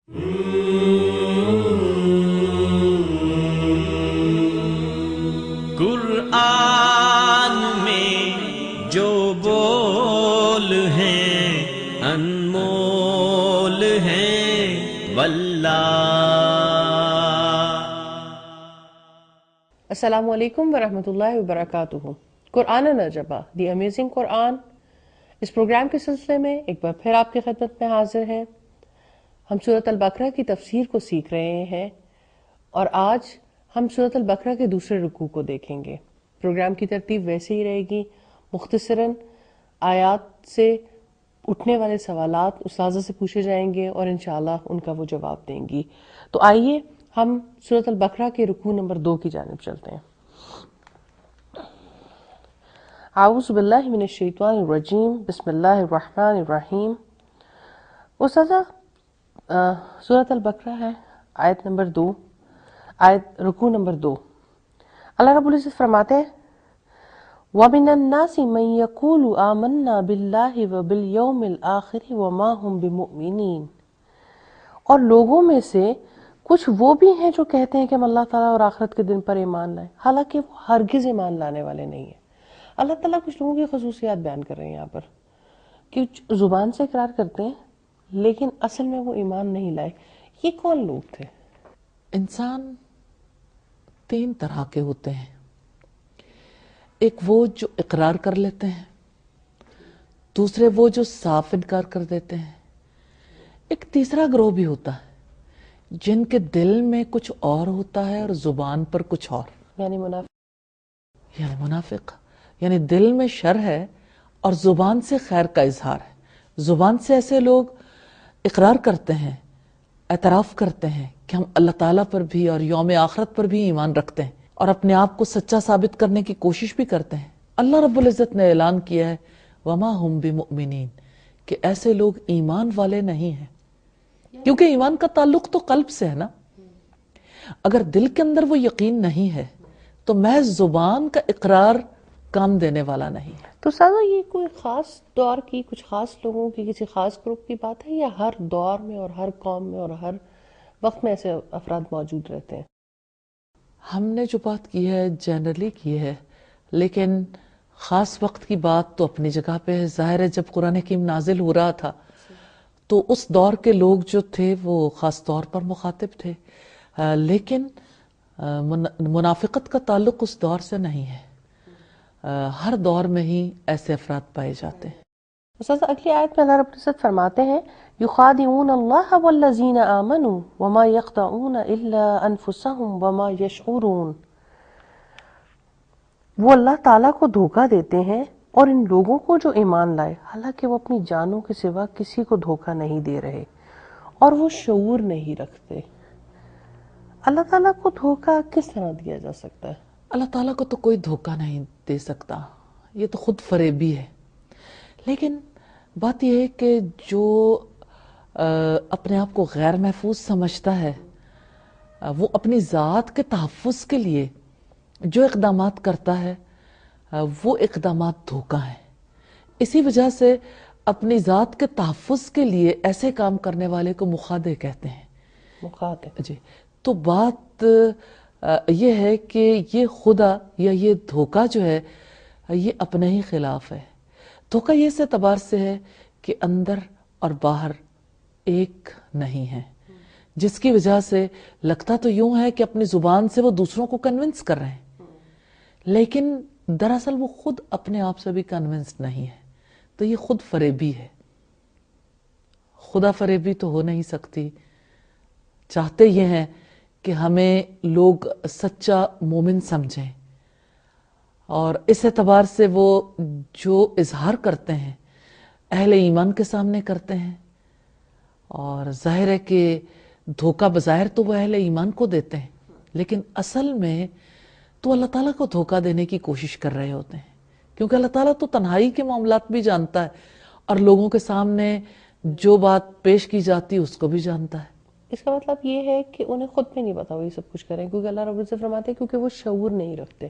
قرآن میں جو بول ہیں انمول ہیں واللہ۔ السلام علیکم ورحمۃ اللہ وبرکاتہ۔ قرآن نجبہ the amazing Quran, us programme کے سلسلے میں ایک بار پھر آپ کی خدمت میں حاضر ہیں۔ ہم سورۃ البقرہ کی تفسیر کو سیکھ رہے ہیں اور آج ہم سورۃ البقرہ کے دوسرے رکوع کو دیکھیں گے۔ پروگرام کی ترتیب ویسے ہی رہے گی، مختصراً آیات سے اٹھنے والے سوالات استاذہ سے پوچھے جائیں گے اور انشاءاللہ ان کا وہ جواب دیں گی۔ تو آئیے ہم سورۃ البقرہ کے رکوع نمبر 2 کی جانب چلتے ہیں۔ اعوذ باللہ من الشیطان الرجیم، بسم اللہ الرحمن الرحیم۔ استاذہ سورۃ البقرہ ہے آیت نمبر 2، رکوع نمبر 2۔ اللہ رب العزت فرماتے ہیں وَمِنَ النَّاسِ مَن يَقُولُ آمَنَّا بِاللَّهِ وَبِالْيَوْمِ الْآخِرِ وَمَا هُمْ بِمُؤْمِنِينَ، اور لوگوں میں سے کچھ وہ بھی ہیں جو کہتے ہیں کہ ہم اللہ تعالیٰ اور آخرت کے دن پر ایمان لائیں، حالانکہ وہ ہرگز ایمان لانے والے نہیں ہیں۔ اللہ تعالیٰ کچھ لوگوں کی خصوصیات بیان کر رہے ہیں یہاں پر کہ زبان سے اقرار کرتے ہیں لیکن اصل میں وہ ایمان نہیں لائے۔ یہ کون لوگ تھے؟ انسان 3 طرح کے ہوتے ہیں، ایک وہ جو اقرار کر لیتے ہیں، دوسرے وہ جو صاف انکار کر دیتے ہیں، ایک تیسرا گروہ بھی ہوتا ہے جن کے دل میں کچھ اور ہوتا ہے اور زبان پر کچھ اور، یعنی منافق، یعنی دل میں شر ہے اور زبان سے خیر کا اظہار ہے۔ زبان سے ایسے لوگ اقرار کرتے ہیں، اعتراف کرتے ہیں کہ ہم اللہ تعالیٰ پر بھی اور یوم آخرت پر بھی ایمان رکھتے ہیں اور اپنے آپ کو سچا ثابت کرنے کی کوشش بھی کرتے ہیں۔ اللہ رب العزت نے اعلان کیا ہے وَمَا هُمْ بِمُؤْمِنِينَ، کہ ایسے لوگ ایمان والے نہیں ہیں، کیونکہ ایمان کا تعلق تو قلب سے ہے نا۔ اگر دل کے اندر وہ یقین نہیں ہے تو محض زبان کا اقرار کام دینے والا نہیں ہے۔ تو سادہ یہ کوئی خاص دور کی، کچھ خاص لوگوں کی، کسی خاص گروپ کی بات ہے یا ہر دور میں اور ہر قوم میں اور ہر وقت میں ایسے افراد موجود رہتے ہیں؟ ہم نے جو بات کی ہے جنرلی کی ہے، لیکن خاص وقت کی بات تو اپنی جگہ پہ ہے۔ ظاہر ہے جب قرآن حکیم نازل ہو رہا تھا تو اس دور کے لوگ جو تھے وہ خاص طور پر مخاطب تھے، لیکن منافقت کا تعلق اس دور سے نہیں ہے۔ ہر دور میں ہی ایسے افراد پائے جاتے ہیں۔ استاذ اگلی آیت میں اللہ رب العزت فرماتے ہیں یخادعون اللہ والذین آمنوا وما یخدعون الا انفسهم وما یشعرون، وہ اللہ تعالیٰ کو دھوکہ دیتے ہیں اور ان لوگوں کو جو ایمان لائے، حالانکہ وہ اپنی جانوں کے سوا کسی کو دھوکہ نہیں دے رہے اور وہ شعور نہیں رکھتے۔ اللہ تعالیٰ کو دھوکہ کس طرح دیا جا سکتا ہے؟ اللہ تعالیٰ کو تو کوئی دھوکہ نہیں دے سکتا، یہ تو خود فریبی ہے۔ لیکن بات یہ ہے کہ جو اپنے آپ کو غیر محفوظ سمجھتا ہے، وہ اپنی ذات کے تحفظ کے لیے جو اقدامات کرتا ہے وہ اقدامات دھوکہ ہیں۔ اسی وجہ سے اپنی ذات کے تحفظ کے لیے ایسے کام کرنے والے کو مخادع کہتے ہیں۔ مخاطب جی، تو بات یہ ہے کہ یہ خدا یا یہ دھوکہ جو ہے یہ اپنے ہی خلاف ہے۔ دھوکہ یہ اس اعتبار سے ہے کہ اندر اور باہر ایک نہیں ہے، جس کی وجہ سے لگتا تو یوں ہے کہ اپنی زبان سے وہ دوسروں کو کنونس کر رہے ہیں، لیکن دراصل وہ خود اپنے آپ سے بھی کنونسڈ نہیں ہے۔ تو یہ خود فریبی ہے، خدا فریبی تو ہو نہیں سکتی۔ چاہتے یہ ہیں کہ ہمیں لوگ سچا مومن سمجھیں، اور اس اعتبار سے وہ جو اظہار کرتے ہیں اہل ایمان کے سامنے کرتے ہیں، اور ظاہر ہے کہ دھوکہ بظاہر تو وہ اہل ایمان کو دیتے ہیں، لیکن اصل میں تو اللہ تعالیٰ کو دھوکہ دینے کی کوشش کر رہے ہوتے ہیں، کیونکہ اللہ تعالیٰ تو تنہائی کے معاملات بھی جانتا ہے اور لوگوں کے سامنے جو بات پیش کی جاتی ہے اس کو بھی جانتا ہے۔ اس کا مطلب یہ ہے کہ انہیں خود میں نہیں پتا وہ یہ سب کچھ کریں، کیونکہ اللہ رب العزت فرماتے ہیں کیونکہ وہ شعور نہیں رکھتے۔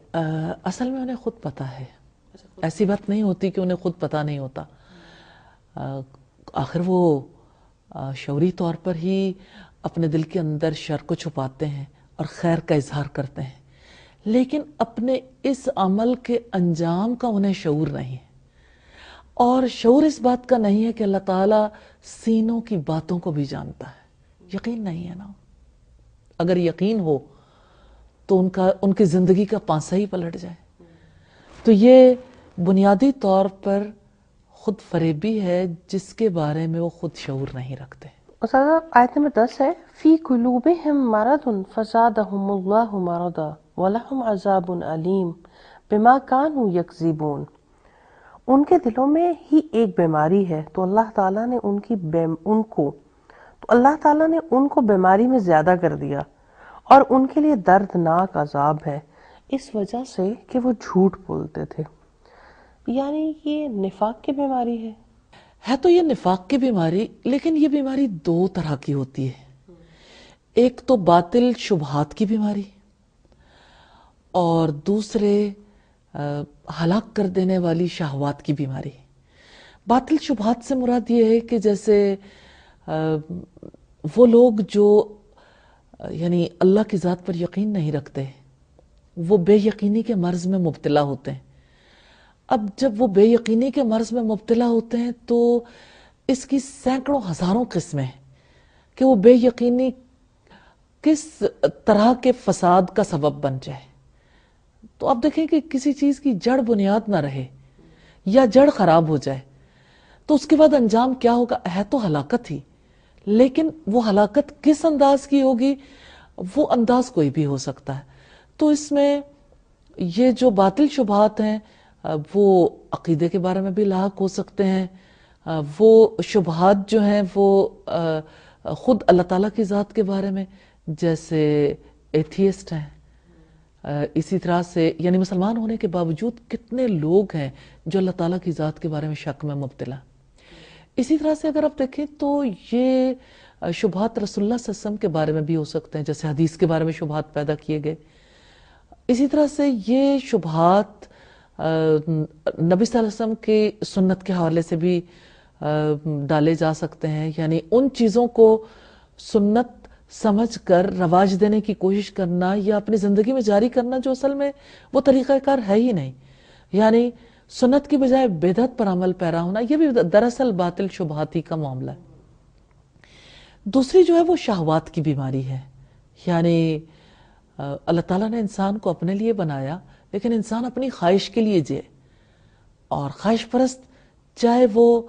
اصل میں انہیں خود پتا ہے، ایسی بات نہیں ہوتی کہ انہیں خود پتا نہیں ہوتا۔ آخر وہ شعوری طور پر ہی اپنے دل کے اندر شر کو چھپاتے ہیں اور خیر کا اظہار کرتے ہیں، لیکن اپنے اس عمل کے انجام کا انہیں شعور نہیں ہے، اور شعور اس بات کا نہیں ہے کہ اللہ تعالیٰ سینوں کی باتوں کو بھی جانتا ہے۔ یقین نہیں ہے نا۔ اگر یقین ہو تو ان کی زندگی کا پانسا ہی پلٹ جائے۔ تو یہ بنیادی طور پر خود فریبی ہے جس کے بارے میں وہ خود شعور نہیں رکھتے۔ استاذہ آیت نمبر 10 ہے فی قلوبہم مرض فزادہم اللہ مرضا ولہم عذاب علیم بما کانوا یکذبون۔ ان کے دلوں میں ہی ایک بیماری ہے تو اللہ تعالیٰ نے ان کو بیماری میں زیادہ کر دیا، اور ان کے لیے دردناک عذاب ہے اس وجہ سے کہ وہ جھوٹ بولتے تھے۔ یعنی یہ نفاق کی بیماری ہے تو یہ نفاق کی بیماری، لیکن یہ بیماری دو طرح کی ہوتی ہے۔ ایک تو باطل شبہات کی بیماری، اور دوسرے ہلاک کر دینے والی شہوات کی بیماری۔ باطل شبہات سے مراد یہ ہے کہ جیسے وہ لوگ جو یعنی اللہ کی ذات پر یقین نہیں رکھتے، وہ بے یقینی کے مرض میں مبتلا ہوتے ہیں۔ اب جب وہ بے یقینی کے مرض میں مبتلا ہوتے ہیں تو اس کی سینکڑوں ہزاروں قسمیں ہیں کہ وہ بے یقینی کس طرح کے فساد کا سبب بن جائے۔ تو آپ دیکھیں کہ کسی چیز کی جڑ بنیاد نہ رہے یا جڑ خراب ہو جائے تو اس کے بعد انجام کیا ہوگا؟ ہے تو ہلاکت ہی، لیکن وہ ہلاکت کس انداز کی ہوگی، وہ انداز کوئی بھی ہو سکتا ہے۔ تو اس میں یہ جو باطل شبہات ہیں وہ عقیدے کے بارے میں بھی لاحق ہو سکتے ہیں، وہ شبہات جو ہیں وہ خود اللہ تعالیٰ کی ذات کے بارے میں، جیسے ایتھیسٹ ہیں، اسی طرح سے یعنی مسلمان ہونے کے باوجود کتنے لوگ ہیں جو اللہ تعالیٰ کی ذات کے بارے میں شک میں مبتلا۔ اسی طرح سے اگر آپ دیکھیں تو یہ شبہات رسول اللہ صلی اللہ علیہ وسلم کے بارے میں بھی ہو سکتے ہیں، جیسے حدیث کے بارے میں شبہات پیدا کیے گئے۔ اسی طرح سے یہ شبہات نبی صلی اللہ علیہ وسلم کی سنت کے حوالے سے بھی ڈالے جا سکتے ہیں، یعنی ان چیزوں کو سنت سمجھ کر رواج دینے کی کوشش کرنا یا اپنی زندگی میں جاری کرنا جو اصل میں وہ طریقہ کار ہے ہی نہیں، یعنی سنت کی بجائے بدعت پر عمل پیرا ہونا، یہ بھی دراصل باطل شبہاتی کا معاملہ ہے۔ دوسری جو ہے وہ شہوات کی بیماری ہے، یعنی اللہ تعالیٰ نے انسان کو اپنے لیے بنایا لیکن انسان اپنی خواہش کے لیے جیے، اور خواہش پرست چاہے وہ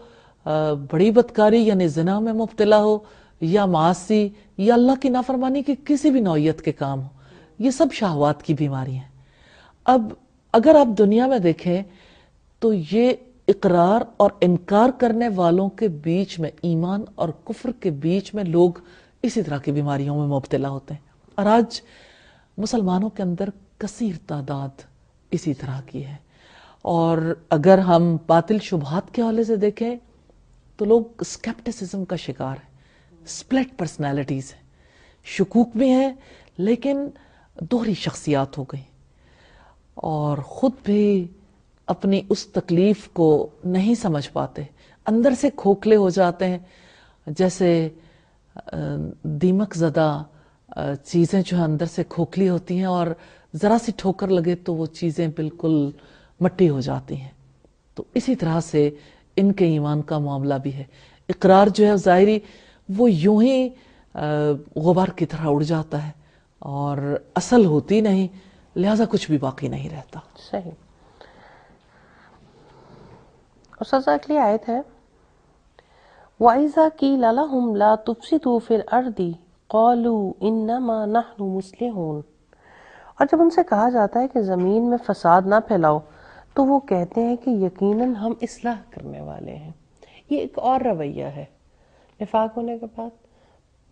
بڑی بدکاری یعنی زنا میں مبتلا ہو یا معاصی یا اللہ کی نافرمانی کی کسی بھی نوعیت کے کام ہو، یہ سب شہوات کی بیماری ہیں۔ اب اگر آپ دنیا میں دیکھیں تو یہ اقرار اور انکار کرنے والوں کے بیچ میں، ایمان اور کفر کے بیچ میں لوگ اسی طرح کی بیماریوں میں مبتلا ہوتے ہیں، اور آج مسلمانوں کے اندر کثیر تعداد اسی طرح کی ہے۔ اور اگر ہم باطل شبہات کے حوالے سے دیکھیں تو لوگ اسکیپٹسزم کا شکار ہیں، سپلٹ پرسنالٹیز ہیں، شکوک بھی ہیں لیکن دوہری شخصیات ہو گئی، اور خود بھی اپنی اس تکلیف کو نہیں سمجھ پاتے، اندر سے کھوکھلے ہو جاتے ہیں، جیسے دیمک زدہ چیزیں جو اندر سے کھوکھلی ہوتی ہیں اور ذرا سی ٹھوکر لگے تو وہ چیزیں بالکل مٹی ہو جاتی ہیں۔ تو اسی طرح سے ان کے ایمان کا معاملہ بھی ہے، اقرار جو ہے ظاہری وہ یوں ہی غبار کی طرح اڑ جاتا ہے اور اصل ہوتی نہیں، لہذا کچھ بھی باقی نہیں رہتا۔ صحیح۔ استاذہ اگلی آیت ہے وَإِذَا قِيلَ لَهُمْ لَا تُفْسِدُوا فِي الْأَرْضِ قَالُوا إِنَّمَا نَحْنُ مُصْلِحُونَ، اور جب ان سے کہا جاتا ہے کہ زمین میں فساد نہ پھیلاؤ تو وہ کہتے ہیں کہ یقیناً ہم اصلاح کرنے والے ہیں۔ یہ ایک اور رویہ ہے، نفاق ہونے کے بعد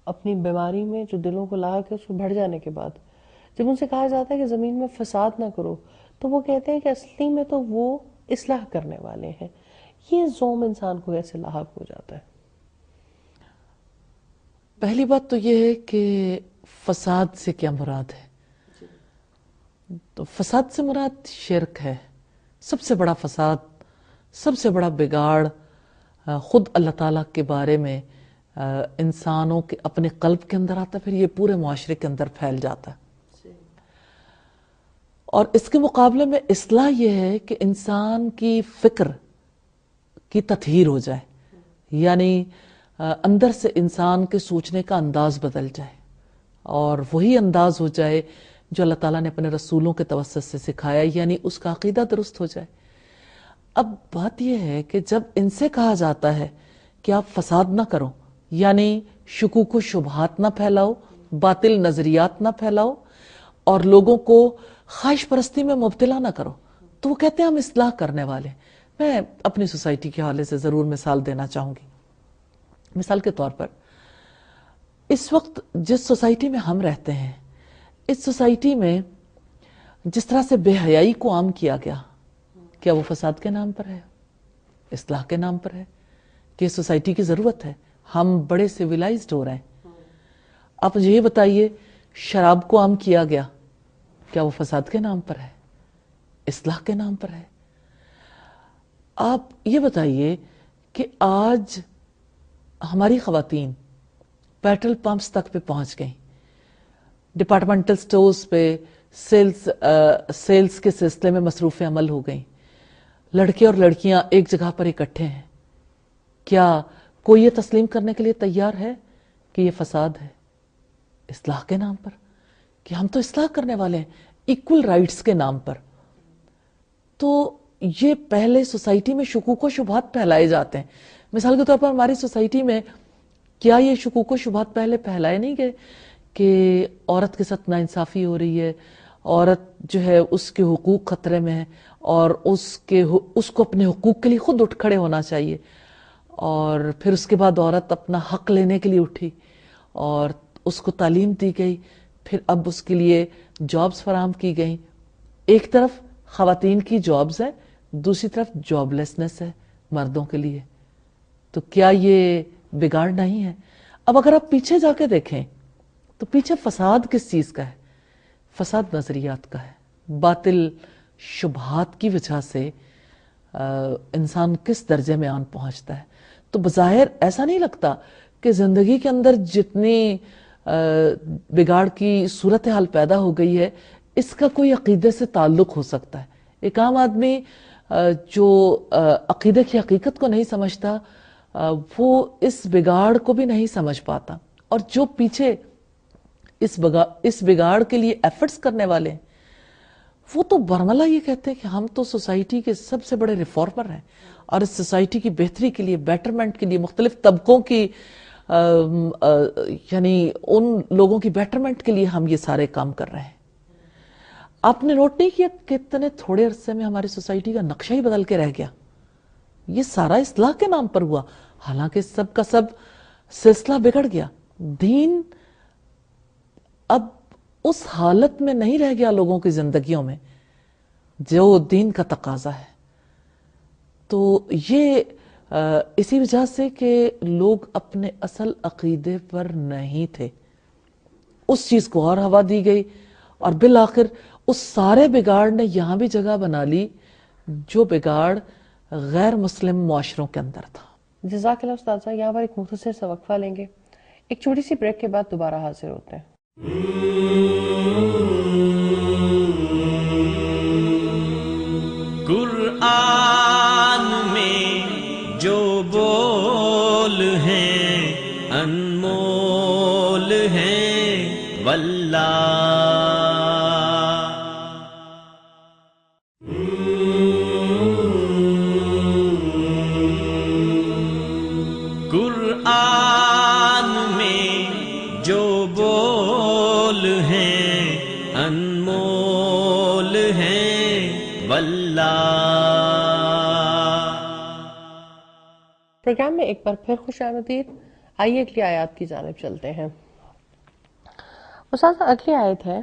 اپنی بیماری میں جو دلوں کو لاحق ہے اس کو بڑھ جانے کے بعد جب ان سے کہا جاتا ہے کہ زمین میں فساد نہ کرو تو وہ کہتے ہیں کہ اصلی میں تو وہ اصلاح کرنے والے ہیں۔ یہ زوم انسان کو کیسے لاحق ہو جاتا ہے؟ پہلی بات تو یہ ہے کہ فساد سے کیا مراد ہے؟ تو فساد سے مراد شرک ہے، سب سے بڑا فساد، سب سے بڑا بگاڑ خود اللہ تعالیٰ کے بارے میں انسانوں کے اپنے قلب کے اندر آتا ہے، پھر یہ پورے معاشرے کے اندر پھیل جاتا ہے. اور اس کے مقابلے میں اصلاح یہ ہے کہ انسان کی فکر کی تطہیر ہو جائے، یعنی اندر سے انسان کے سوچنے کا انداز بدل جائے اور وہی انداز ہو جائے جو اللہ تعالیٰ نے اپنے رسولوں کے توسط سے سکھایا، یعنی اس کا عقیدہ درست ہو جائے. اب بات یہ ہے کہ جب ان سے کہا جاتا ہے کہ آپ فساد نہ کرو، یعنی شکوک و شبہات نہ پھیلاؤ، باطل نظریات نہ پھیلاؤ اور لوگوں کو خواہش پرستی میں مبتلا نہ کرو، تو وہ کہتے ہیں ہم اصلاح کرنے والے. میں اپنی سوسائٹی کے حوالے سے ضرور مثال دینا چاہوں گی. مثال کے طور پر اس وقت جس سوسائٹی میں ہم رہتے ہیں، اس سوسائٹی میں جس طرح سے بے حیائی کو عام کیا گیا، کیا وہ فساد کے نام پر ہے؟ اصلاح کے نام پر ہے کہ سوسائٹی کی ضرورت ہے، ہم بڑے سیویلائزڈ ہو رہے ہیں. آپ مجھے یہ بتائیے، شراب کو عام کیا گیا، کیا وہ فساد کے نام پر ہے؟ اصلاح کے نام پر ہے؟ آپ یہ بتائیے کہ آج ہماری خواتین پیٹرول پمپس تک پہ پہنچ گئیں، ڈپارٹمنٹل سٹورز پہ سیلز کے سلسلے میں مصروف عمل ہو گئیں، لڑکے اور لڑکیاں ایک جگہ پر اکٹھے ہیں. کیا کوئی یہ تسلیم کرنے کے لیے تیار ہے کہ یہ فساد ہے؟ اصلاح کے نام پر کہ ہم تو اصلاح کرنے والے ہیں، ایکول رائٹس کے نام پر. تو یہ پہلے سوسائٹی میں شکوک و شبہات پھیلائے جاتے ہیں. مثال کے طور پر ہماری سوسائٹی میں کیا یہ شکوک و شبہات پہلے پھیلائے نہیں گئے کہ عورت کے ساتھ ناانصافی ہو رہی ہے، عورت جو ہے اس کے حقوق خطرے میں ہے اور اس کو اپنے حقوق کے لیے خود اٹھ کھڑے ہونا چاہیے. اور پھر اس کے بعد عورت اپنا حق لینے کے لیے اٹھی اور اس کو تعلیم دی گئی، پھر اب اس کے لیے جابز فراہم کی گئیں. ایک طرف خواتین کی جابز ہے، دوسری طرف جاب لیسنس ہے مردوں کے لیے. تو کیا یہ بگاڑ نہیں ہے؟ اب اگر آپ پیچھے جا کے دیکھیں تو پیچھے فساد کس چیز کا ہے؟ فساد نظریات کا ہے. باطل شبہات کی وجہ سے انسان کس درجے میں آن پہنچتا ہے. تو بظاہر ایسا نہیں لگتا کہ زندگی کے اندر جتنی بگاڑ کی صورتحال پیدا ہو گئی ہے اس کا کوئی عقیدے سے تعلق ہو سکتا ہے. ایک عام آدمی جو عقیدے کی حقیقت کو نہیں سمجھتا وہ اس بگاڑ کو بھی نہیں سمجھ پاتا، اور جو پیچھے اس بگاڑ کے لیے ایفرٹس کرنے والے ہیں وہ تو برملا یہ کہتے ہیں کہ ہم تو سوسائٹی کے سب سے بڑے ریفارمر ہیں اور اس سوسائٹی کی بہتری کے لیے، بیٹرمنٹ کے لیے، مختلف طبقوں کی یعنی ان لوگوں کی بیٹرمنٹ کے لیے ہم یہ سارے کام کر رہے ہیں. آپ نے نوٹ نہیں کیا کہ اتنے تھوڑے عرصے میں ہماری سوسائٹی کا نقشہ ہی بدل کے رہ گیا؟ یہ سارا اصلاح کے نام پر ہوا، حالانکہ سب کا سب سلسلہ بگڑ گیا. دین اب اس حالت میں نہیں رہ گیا لوگوں کی زندگیوں میں جو دین کا تقاضا ہے. تو یہ اسی وجہ سے کہ لوگ اپنے اصل عقیدے پر نہیں تھے، اس چیز کو اور ہوا دی گئی اور بالآخر اس سارے بگاڑ نے یہاں بھی جگہ بنا لی جو بگاڑ غیر مسلم معاشروں کے اندر تھا. جزاک اللہ استاذہ. یہاں پر ایک مختصر سا وقفہ لیں گے، ایک چھوٹی سی بریک کے بعد دوبارہ حاضر ہوتے ہیں. قرآن میں جو بول ہیں انمول ہیں واللہ. قرآن میں جو بول ہیں انمول ہیں واللہ. پروگرام میں ایک بار پھر خوش آمدید. آئیے اگلی آیات کی جانب چلتے ہیں. استاد اگلی آیت ہے،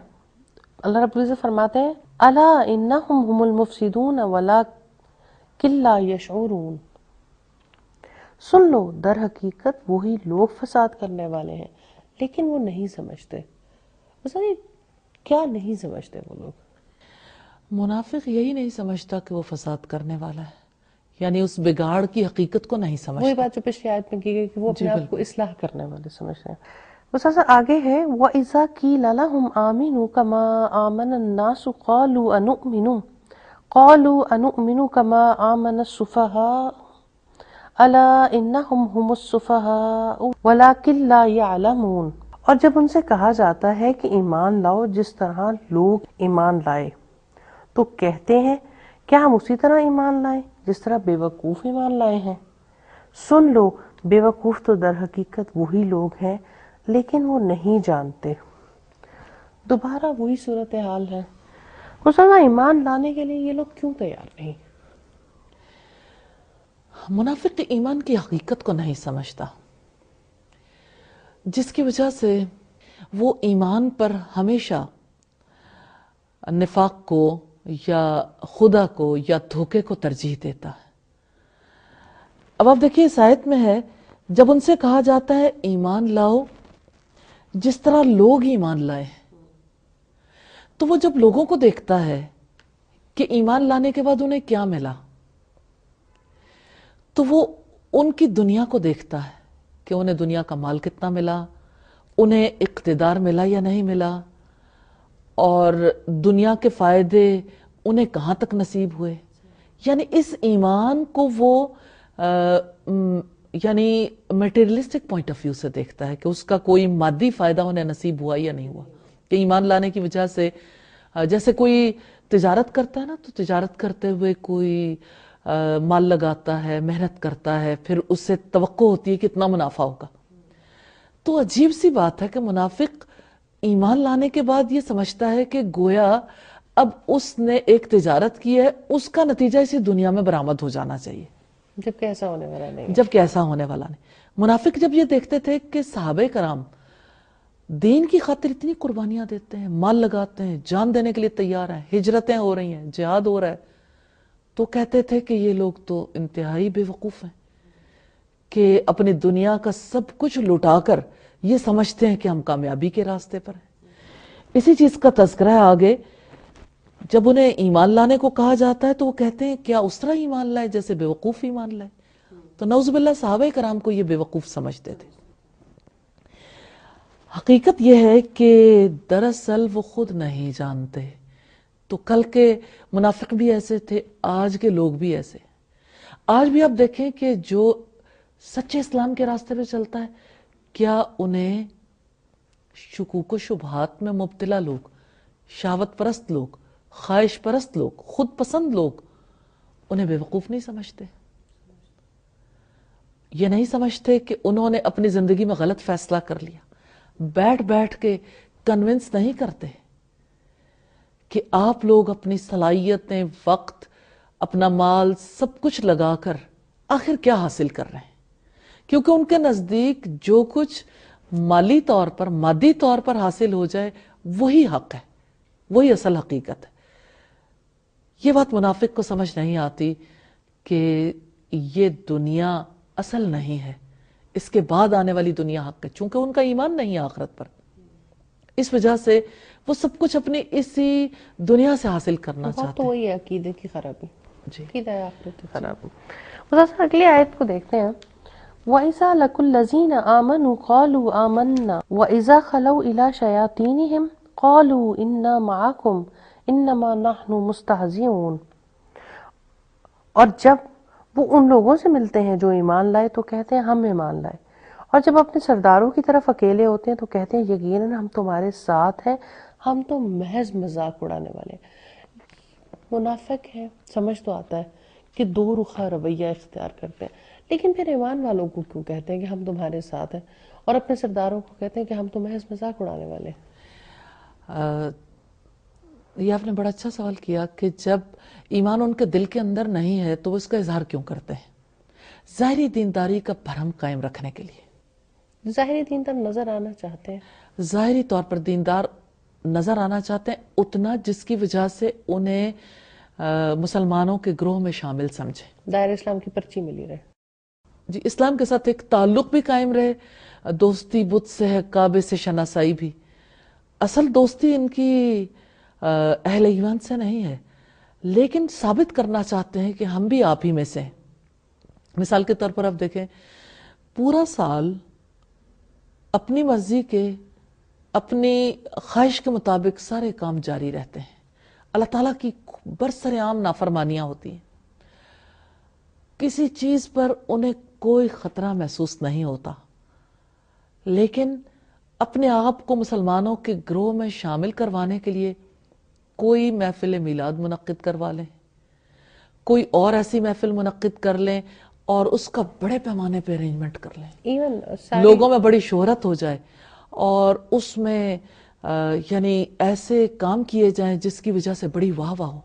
اللہ رب العزت فرماتے ہیں الا انہم هم المفسدون ولکن لا یشعرون. سن لو، در حقیقت وہی لوگ فساد کرنے والے ہیں لیکن وہ نہیں سمجھتے. کیا نہیں سمجھتے وہ لوگ؟ منافق یہی نہیں سمجھتا کہ وہ فساد کرنے والا ہے، یعنی اس بگاڑ کی حقیقت کو نہیں وہی سمجھتے. بات جو پچھلی آیت میں کی گئی کہ وہ جی اپنے آپ کو بالکل. اصلاح کرنے والے سمجھتے ہیں. اس آگے ہے وَإِذَا قِيلَ لَهُمْ آمِنُوا كَمَا آمَنَ النَّاسُ قَالُوا أَنُؤْمِنُ كَمَا آمَنَ السُّفَهَاءُ أَلَا إِنَّهُمْ هُمُ السُّفَهَاءُ وَلَكِنْ لَا يَعْلَمُونَ. اور جب ان سے کہا جاتا ہے کہ ایمان لاؤ جس طرح لوگ ایمان لائے تو کہتے ہیں کیا ہم اسی طرح ایمان لائیں جس طرح بے وقوف ایمان لائے ہیں. سن لو بے وقوف تو در حقیقت وہی لوگ ہیں لیکن وہ نہیں جانتے. دوبارہ وہی صورتحال ہے. مسلمان ایمان لانے کے لیے یہ لوگ کیوں تیار نہیں؟ منافق ایمان کی حقیقت کو نہیں سمجھتا، جس کی وجہ سے وہ ایمان پر ہمیشہ نفاق کو یا خدا کو یا دھوکے کو ترجیح دیتا ہے. اب آپ دیکھیے اس آیت میں ہے جب ان سے کہا جاتا ہے ایمان لاؤ جس طرح لوگ ایمان لائے، تو وہ جب لوگوں کو دیکھتا ہے کہ ایمان لانے کے بعد انہیں کیا ملا، تو وہ ان کی دنیا کو دیکھتا ہے کہ انہیں دنیا کا مال کتنا ملا، انہیں اقتدار ملا یا نہیں ملا، اور دنیا کے فائدے انہیں کہاں تک نصیب ہوئے. یعنی اس ایمان کو وہ یعنی میٹیریلسٹک پوائنٹ آف ویو سے دیکھتا ہے کہ اس کا کوئی مادی فائدہ انہیں نصیب ہوا یا نہیں ہوا. کہ ایمان لانے کی وجہ سے جیسے کوئی تجارت کرتا ہے نا، تو تجارت کرتے ہوئے کوئی مال لگاتا ہے، محنت کرتا ہے، پھر اس سے توقع ہوتی ہے کتنا منافع ہوگا. تو عجیب سی بات ہے کہ منافق ایمان لانے کے بعد یہ سمجھتا ہے کہ گویا اب اس نے ایک تجارت کی ہے، اس کا نتیجہ اسی دنیا میں برآمد ہو جانا چاہیے، جبکہ ایسا ہونے والا نہیں. جبکہ ایسا ہونے والا نہیں. منافق جب یہ دیکھتے تھے کہ صحابہ کرام دین کی خاطر اتنی قربانیاں دیتے ہیں، مال لگاتے ہیں، جان دینے کے لیے تیار ہیں، ہجرتیں ہو رہی ہیں، جہاد ہو رہا ہے، تو کہتے تھے کہ یہ لوگ تو انتہائی بے وقوف ہیں کہ اپنی دنیا کا سب کچھ لٹا کر یہ سمجھتے ہیں کہ ہم کامیابی کے راستے پر ہیں. اسی چیز کا تذکرہ ہے آگے، جب انہیں ایمان لانے کو کہا جاتا ہے تو وہ کہتے ہیں کیا اس طرح ایمان لائے جیسے بے وقوف ایمان لائے. تو نعوذ باللہ صحابہ کرام کو یہ بے وقوف سمجھتے تھے. حقیقت یہ ہے کہ دراصل وہ خود نہیں جانتے. تو کل کے منافق بھی ایسے تھے، آج کے لوگ بھی ایسے. آج بھی آپ دیکھیں کہ جو سچے اسلام کے راستے پہ چلتا ہے، کیا انہیں شکوک و شبہات میں مبتلا لوگ، شہوت پرست لوگ، خواہش پرست لوگ، خود پسند لوگ انہیں بے وقوف نہیں سمجھتے؟ یہ نہیں سمجھتے کہ انہوں نے اپنی زندگی میں غلط فیصلہ کر لیا؟ بیٹھ بیٹھ کے کنونس نہیں کرتے کہ آپ لوگ اپنی صلاحیتیں، وقت، اپنا مال سب کچھ لگا کر آخر کیا حاصل کر رہے ہیں؟ کیونکہ ان کے نزدیک جو کچھ مالی طور پر، مادی طور پر حاصل ہو جائے وہی حق ہے، وہی اصل حقیقت ہے. یہ بات منافق کو سمجھ نہیں آتی کہ یہ دنیا اصل نہیں ہے، اس کے بعد آنے والی دنیا حق ہے. چونکہ ان کا ایمان نہیں ہے آخرت پر، اس وجہ سے وہ سب کچھ اپنی اسی دنیا سے حاصل کرنا بات چاہتے تو ہیں. وہی ہے عقیدے کی خرابی. جی عقیدہ آخرت کی خرابی. بس اگلی آیت کو دیکھتے ہیں. وَإِذَا لَقُوا الَّذِينَ آمَنُوا قَالُوا آمَنَّا وَإِذَا خَلَوْا إِلَى شَيَاطِينِهِمْ قَالُوا إِنَّا مَعَكُمْ إِنَّمَا نَحْنُ مُسْتَهْزِئُونَ. اور جب وہ ان لوگوں سے ملتے ہیں جو ایمان لائے تو کہتے ہیں ہم ایمان لائے، اور جب اپنے سرداروں کی طرف اکیلے ہوتے ہیں تو کہتے ہیں یقیناً ہم تمہارے ساتھ ہیں، ہم تو محض مذاق اڑانے والے. منافق ہے، سمجھ تو آتا ہے کہ دو رخا رویہ اختیار کرتے ہیں، لیکن پھر ایمان والوں کو کیوں کہتے ہیں کہ ہم تمہارے ساتھ ہیں، اور اپنے سرداروں کو کہتے ہیں کہ ہم تو محض مذاق اڑانے والے ہیں؟ یہ آپ نے بڑا اچھا سوال کیا کہ جب ایمان ان کے دل کے اندر نہیں ہے تو وہ اس کا اظہار کیوں کرتے ہیں؟ ظاہری دینداری کا بھرم قائم رکھنے کے لیے. ظاہری دیندار نظر آنا چاہتے ہیں، ظاہری طور پر دیندار نظر آنا چاہتے ہیں اتنا جس کی وجہ سے انہیں مسلمانوں کے گروہ میں شامل سمجھے، دائر اسلام کی پرچی ملی رہے. جی، اسلام کے ساتھ ایک تعلق بھی قائم رہے، دوستی بت سے ہے، کعبے سے شناسائی بھی. اصل دوستی ان کی اہل ایمان سے نہیں ہے، لیکن ثابت کرنا چاہتے ہیں کہ ہم بھی آپ ہی میں سے ہیں. مثال کے طور پر آپ دیکھیں پورا سال اپنی مرضی کے اپنی خواہش کے مطابق سارے کام جاری رہتے ہیں، اللہ تعالیٰ کی برسر عام نافرمانیاں ہوتی ہیں، کسی چیز پر انہیں کوئی خطرہ محسوس نہیں ہوتا، لیکن اپنے آپ کو مسلمانوں کے گروہ میں شامل کروانے کے لیے کوئی محفل میلاد منعقد کروا لیں، کوئی اور ایسی محفل منعقد کر لیں اور اس کا بڑے پیمانے پہ ارینجمنٹ کر لیں، ایون لوگوں میں بڑی شہرت ہو جائے اور اس میں یعنی ایسے کام کیے جائیں جس کی وجہ سے بڑی واہ واہ ہو،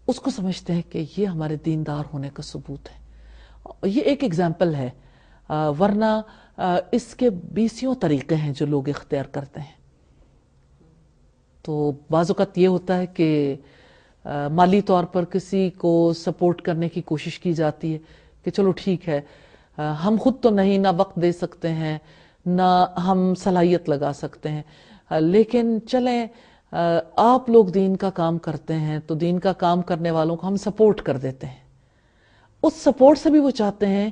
اس کو سمجھتے ہیں کہ یہ ہمارے دیندار ہونے کا ثبوت ہے۔ یہ ایک ایگزامپل ہے، ورنہ اس کے 20 طریقے ہیں جو لوگ اختیار کرتے ہیں۔ تو بعض اوقات یہ ہوتا ہے کہ مالی طور پر کسی کو سپورٹ کرنے کی کوشش کی جاتی ہے کہ چلو ٹھیک ہے، ہم خود تو نہیں نہ وقت دے سکتے ہیں نہ ہم صلاحیت لگا سکتے ہیں، لیکن چلیں آپ لوگ دین کا کام کرتے ہیں تو دین کا کام کرنے والوں کو ہم سپورٹ کر دیتے ہیں۔ اس سپورٹ سے بھی وہ چاہتے ہیں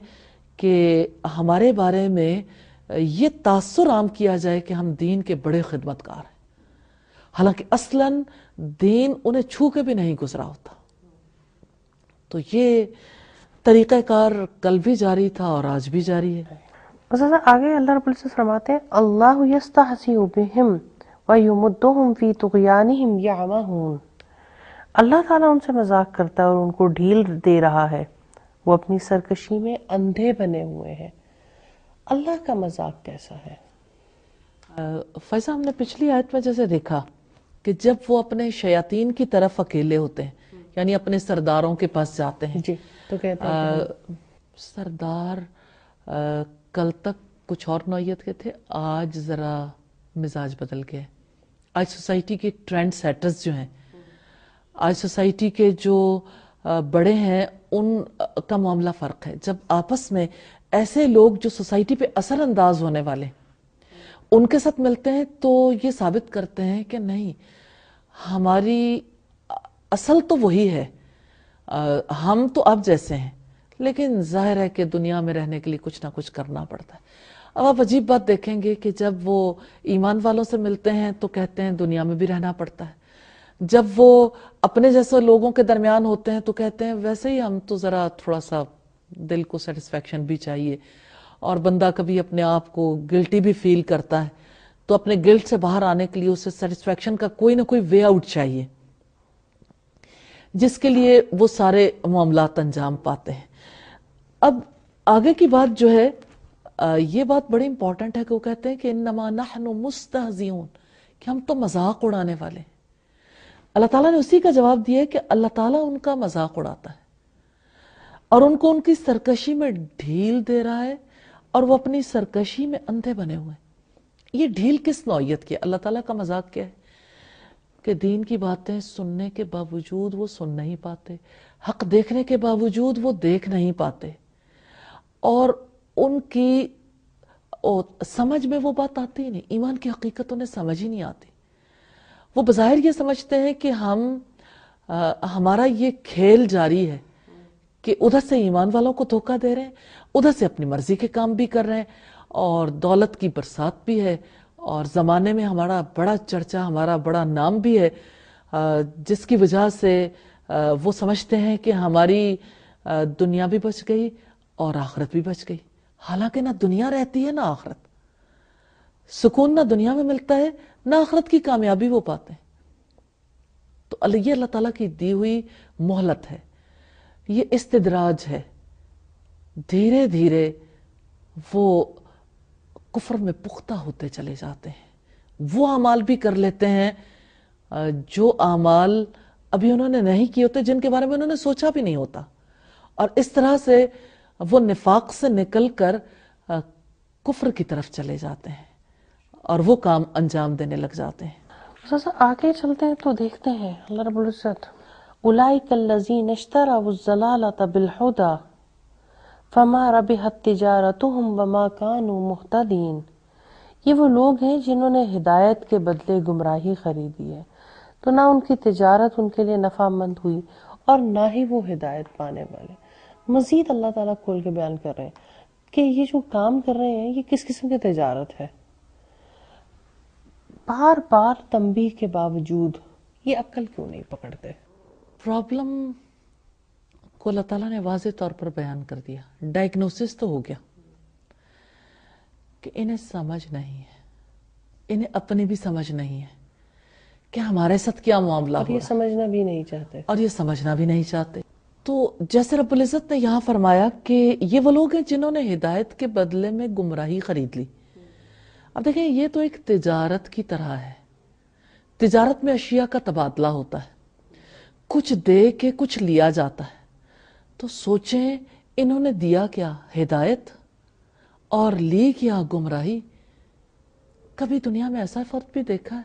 کہ ہمارے بارے میں یہ تاثر عام کیا جائے کہ ہم دین کے بڑے خدمتگار ہیں، حالانکہ اصلاً دین انہیں چھو کے بھی نہیں گزرا ہوتا۔ تو یہ طریقہ کار کل بھی جاری تھا اور آج بھی جاری ہے۔ استاذہ آگے اللہ رب العزت فرماتے ہیں اللہ یستہزئ بہم ویمدہم فی طغیانہم یعمہون، اللہ تعالیٰ ان سے مذاق کرتا ہے اور ان کو ڈھیل دے رہا ہے، وہ اپنی سرکشی میں اندھے بنے ہوئے ہیں۔ اللہ کا مذاق کیسا ہے؟ فیضا ہم نے پچھلی آیت میں جیسے دیکھا کہ جب وہ اپنے شیاطین کی طرف اکیلے ہوتے ہیں، یعنی اپنے سرداروں کے پاس جاتے ہیں، جی تو کہتے ہیں سردار کل تک کچھ اور نوعیت کے تھے، آج ذرا مزاج بدل گئے۔ آج سوسائٹی کے ٹرینڈ سیٹرز جو ہیں، آج سوسائٹی کے جو بڑے ہیں ان کا معاملہ فرق ہے۔ جب آپس میں ایسے لوگ جو سوسائٹی پہ اثر انداز ہونے والے ان کے ساتھ ملتے ہیں تو یہ ثابت کرتے ہیں کہ نہیں، ہماری اصل تو وہی ہے، ہم تو اب جیسے ہیں، لیکن ظاہر ہے کہ دنیا میں رہنے کے لیے کچھ نہ کچھ کرنا پڑتا ہے۔ اب آپ عجیب بات دیکھیں گے کہ جب وہ ایمان والوں سے ملتے ہیں تو کہتے ہیں دنیا میں بھی رہنا پڑتا ہے، جب وہ اپنے جیسے لوگوں کے درمیان ہوتے ہیں تو کہتے ہیں ویسے ہی ہم تو ذرا تھوڑا سا دل کو سیٹسفیکشن بھی چاہیے، اور بندہ کبھی اپنے آپ کو گلٹی بھی فیل کرتا ہے تو اپنے گلٹ سے باہر آنے کے لیے اسے سیٹسفیکشن کا کوئی نہ کوئی وے آؤٹ چاہیے، جس کے لیے وہ سارے معاملات انجام پاتے ہیں۔ اب آگے کی بات جو ہے یہ بات بڑی امپورٹنٹ ہے کہ وہ کہتے ہیں کہ انما نحن مستہزئون، کہ ہم تو مذاق اڑانے والے ہیں۔ اللہ تعالیٰ نے اسی کا جواب دیا ہے کہ اللہ تعالیٰ ان کا مذاق اڑاتا ہے اور ان کو ان کی سرکشی میں ڈھیل دے رہا ہے، اور وہ اپنی سرکشی میں اندھے بنے ہوئے ہیں۔ یہ ڈھیل کس نوعیت کی ہے؟ اللہ تعالیٰ کا مذاق کیا ہے کہ دین کی باتیں سننے کے باوجود وہ سن نہیں پاتے، حق دیکھنے کے باوجود وہ دیکھ نہیں پاتے، اور ان کی سمجھ میں وہ بات آتی ہی نہیں، ایمان کی حقیقت انہیں سمجھ ہی نہیں آتی۔ وہ بظاہر یہ سمجھتے ہیں کہ ہمارا یہ کھیل جاری ہے کہ ادھر سے ایمان والوں کو دھوکہ دے رہے ہیں، ادھر سے اپنی مرضی کے کام بھی کر رہے ہیں، اور دولت کی برسات بھی ہے، اور زمانے میں ہمارا بڑا چرچا، ہمارا بڑا نام بھی ہے، جس کی وجہ سے وہ سمجھتے ہیں کہ ہماری دنیا بھی بچ گئی اور آخرت بھی بچ گئی، حالانکہ نہ دنیا رہتی ہے نہ آخرت، سکون نہ دنیا میں ملتا ہے نہ آخرت کی کامیابی وہ پاتے ہیں۔ تو یہ اللہ تعالیٰ کی دی ہوئی مہلت ہے، یہ استدراج ہے، دھیرے دھیرے وہ کفر میں پختہ ہوتے چلے جاتے ہیں، وہ اعمال بھی کر لیتے ہیں جو اعمال ابھی انہوں نے نہیں کیے ہوتے، جن کے بارے میں انہوں نے سوچا بھی نہیں ہوتا، اور اس طرح سے وہ نفاق سے نکل کر کفر کی طرف چلے جاتے ہیں اور وہ کام انجام دینے لگ جاتے ہیں۔ آگے چلتے ہیں تو دیکھتے ہیں اللہ رب العزت اولئک الذین اشتروا الضلالۃ بالہدی فما ربحت تجارتهم وما كانوا مہتدین، یہ وہ لوگ ہیں جنہوں نے ہدایت کے بدلے گمراہی خریدی ہے، تو نہ ان کی تجارت ان کے لیے نفع مند ہوئی اور نہ ہی وہ ہدایت پانے والے۔ مزید اللہ تعالیٰ کھول کے بیان کر رہے ہیں کہ یہ جو کام کر رہے ہیں یہ کس قسم کی تجارت ہے. بار بار تنبیہ کے باوجود یہ عقل کیوں نہیں پکڑتے؟ پرابلم کو اللہ تعالیٰ نے واضح طور پر بیان کر دیا. ڈائگنوسس تو ہو گیا کہ انہیں سمجھ نہیں ہے، انہیں اپنی بھی سمجھ نہیں ہے کہ ہمارے ساتھ کیا معاملہ اور ہو یہ رہا ہے، سمجھنا بھی نہیں چاہتے. اور یہ سمجھنا بھی نہیں چاہتے. تو جیسے رب العزت نے یہاں فرمایا کہ یہ وہ لوگ ہیں جنہوں نے ہدایت کے بدلے میں گمراہی خرید لی. اب دیکھیں یہ تو ایک تجارت کی طرح ہے. تجارت میں اشیاء کا تبادلہ ہوتا ہے، کچھ دے کے کچھ لیا جاتا ہے. تو سوچیں انہوں نے دیا کیا؟ ہدایت، اور لی کیا؟ گمراہی. کبھی دنیا میں ایسا فرد بھی دیکھا ہے؟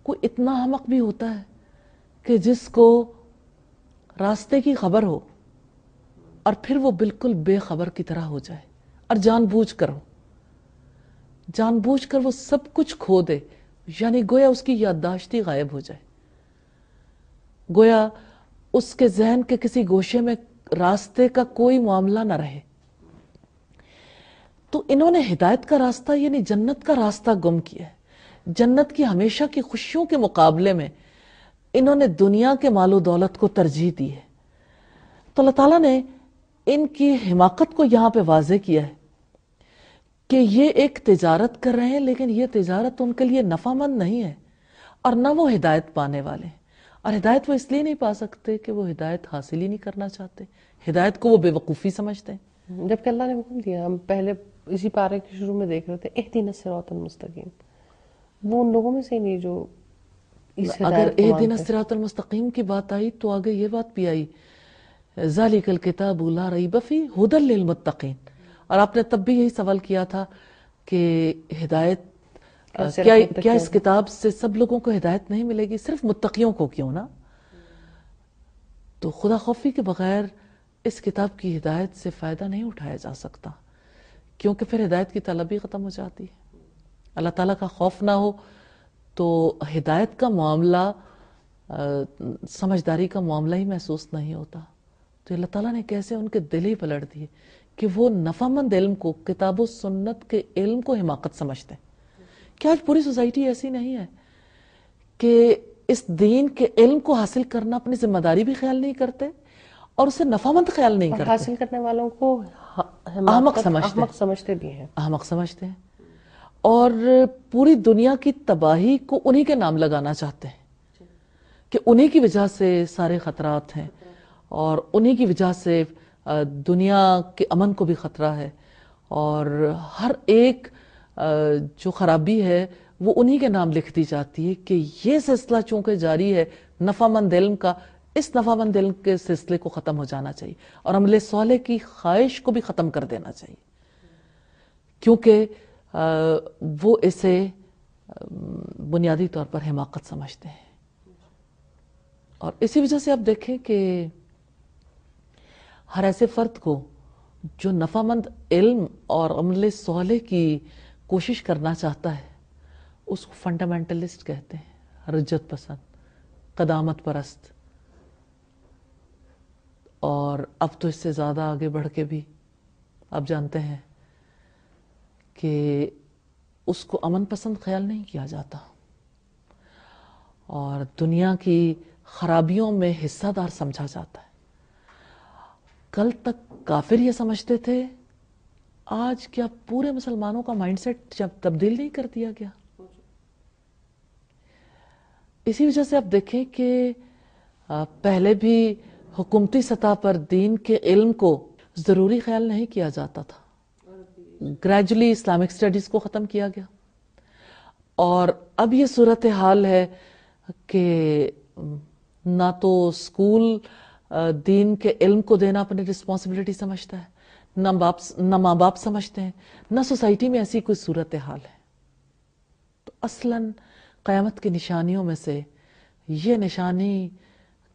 کوئی اتنا احمق بھی ہوتا ہے کہ جس کو راستے کی خبر ہو اور پھر وہ بالکل بے خبر کی طرح ہو جائے، اور جان بوجھ کر وہ سب کچھ کھو دے، یعنی گویا اس کی یادداشت ہی غائب ہو جائے، گویا اس کے ذہن کے کسی گوشے میں راستے کا کوئی معاملہ نہ رہے. تو انہوں نے ہدایت کا راستہ یعنی جنت کا راستہ گم کیا ہے. جنت کی ہمیشہ کی خوشیوں کے مقابلے میں انہوں نے دنیا کے مال و دولت کو ترجیح دی ہے. تو اللہ تعالیٰ نے ان کی حماقت کو یہاں پہ واضح کیا ہے کہ یہ ایک تجارت کر رہے ہیں، لیکن یہ تجارت ان کے لیے نفع مند نہیں ہے، اور نہ وہ ہدایت پانے والے ہیں. اور ہدایت وہ اس لیے نہیں پا سکتے کہ وہ ہدایت حاصل ہی نہیں کرنا چاہتے، ہدایت کو وہ بے وقوفی سمجھتے ہیں. جبکہ اللہ نے حکم دیا، ہم پہلے اسی پارے کے شروع میں دیکھ رہے تھے، اہدنا الصراط المستقیم. وہ ان لوگوں میں سے نہیں جو اس اگر ہدایت کو اہدنا مانتے. الصراط المستقیم کی بات آئی تو آگے یہ بات بھی آئی، ذالک الکتاب لا ریب فیہ ھدی للمتقین. اور آپ نے تب بھی یہی سوال کیا تھا کہ ہدایت کیا اس کتاب سے سب لوگوں کو ہدایت نہیں ملے گی، صرف متقیوں کو کیوں نا؟ تو خدا خوفی کے بغیر اس کتاب کی ہدایت سے فائدہ نہیں اٹھایا جا سکتا، کیونکہ پھر ہدایت کی طلب ہی ختم ہو جاتی ہے. اللہ تعالیٰ کا خوف نہ ہو تو ہدایت کا معاملہ سمجھداری کا معاملہ ہی محسوس نہیں ہوتا. تو اللہ تعالیٰ نے کیسے ان کے دل ہی پلٹ دیے کہ وہ نفع مند علم کو، کتاب و سنت کے علم کو حماقت سمجھتے ہیں. کیا آج پوری سوسائٹی ایسی نہیں ہے کہ اس دین کے علم کو حاصل کرنا اپنی ذمہ داری بھی خیال نہیں کرتے اور اسے نفع مند خیال نہیں کرتے، حاصل کرنے والوں کو احمق سمجھتے بھی ہیں. احمق سمجھتے ہیں، اور پوری دنیا کی تباہی کو انہی کے نام لگانا چاہتے ہیں کہ انہی کی وجہ سے سارے خطرات ہیں، اور انہی کی وجہ سے دنیا کے امن کو بھی خطرہ ہے، اور ہر ایک جو خرابی ہے وہ انہی کے نام لکھ دی جاتی ہے کہ یہ سلسلہ چونکہ جاری ہے نفع مند علم کا، اس نفع مند علم کے سلسلے کو ختم ہو جانا چاہیے، اور عمل صالح کی خواہش کو بھی ختم کر دینا چاہیے، کیونکہ وہ اسے بنیادی طور پر حماقت سمجھتے ہیں. اور اسی وجہ سے آپ دیکھیں کہ ہر ایسے فرد کو جو نفع مند علم اور عمل صالح کی کوشش کرنا چاہتا ہے اس کو فنڈامنٹلسٹ کہتے ہیں، رجت پسند، قدامت پرست. اور اب تو اس سے زیادہ آگے بڑھ کے بھی آپ جانتے ہیں کہ اس کو امن پسند خیال نہیں کیا جاتا، اور دنیا کی خرابیوں میں حصہ دار سمجھا جاتا ہے. کل تک کافر یہ سمجھتے تھے، آج کیا پورے مسلمانوں کا مائنڈ سیٹ جب تبدیل نہیں کر دیا گیا؟ اسی وجہ سے آپ دیکھیں کہ پہلے بھی حکومتی سطح پر دین کے علم کو ضروری خیال نہیں کیا جاتا تھا، گریجولی اسلامک اسٹڈیز کو ختم کیا گیا، اور اب یہ صورتحال ہے کہ نہ تو اسکول دین کے علم کو دینا اپنی رسپانسبلٹی سمجھتا ہے، نہ ماں باپ سمجھتے ہیں، نہ سوسائٹی میں ایسی کوئی صورتحال ہے. تو اصلاً قیامت کی نشانیوں میں سے یہ نشانی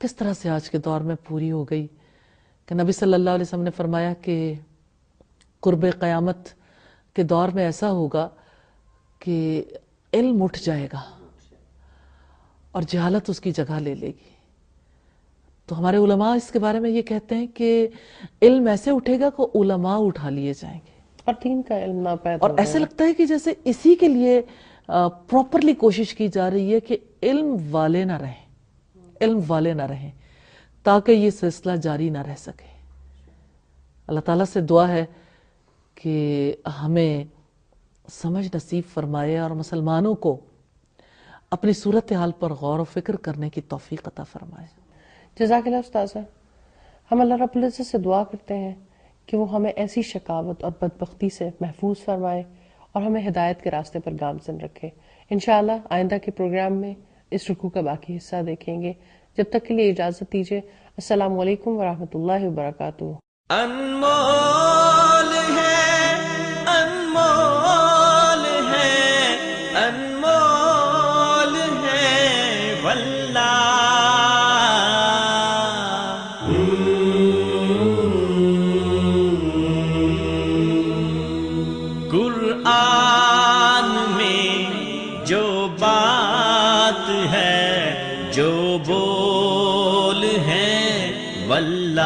کس طرح سے آج کے دور میں پوری ہو گئی کہ نبی صلی اللہ علیہ وسلم نے فرمایا کہ قرب قیامت کے دور میں ایسا ہوگا کہ علم اٹھ جائے گا اور جہالت اس کی جگہ لے لے گی. تو ہمارے علماء اس کے بارے میں یہ کہتے ہیں کہ علم ایسے اٹھے گا کہ علماء اٹھا لیے جائیں گے، اور دین کا علم نہ پیدا اور ایسا لگتا ہے کہ جیسے اسی کے لیے پراپرلی کوشش کی جا رہی ہے کہ علم والے نہ رہیں تاکہ یہ سلسلہ جاری نہ رہ سکے۔ اللہ تعالیٰ سے دعا ہے کہ ہمیں سمجھ نصیب فرمائے اور مسلمانوں کو اپنی صورتحال پر غور و فکر کرنے کی توفیق عطا فرمائے۔ جزاک اللہ استاذہ۔ ہم اللہ رب العزت سے دعا کرتے ہیں کہ وہ ہمیں ایسی شقاوت اور بدبختی سے محفوظ فرمائے اور ہمیں ہدایت کے راستے پر گامزن رکھے۔ انشاءاللہ آئندہ کے پروگرام میں اس رکوع کا باقی حصہ دیکھیں گے۔ جب تک کے لیے اجازت دیجیے۔ السلام علیکم ورحمۃ اللہ وبرکاتہ۔ انمول ہے، انمول ہے، انمول ہے واللہ۔ قرآن میں جو بات ہے، جو بول ہے واللہ،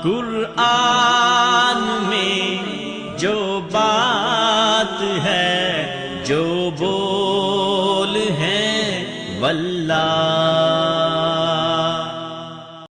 قرآن میں جو بات ہے، جو بول ہے واللہ۔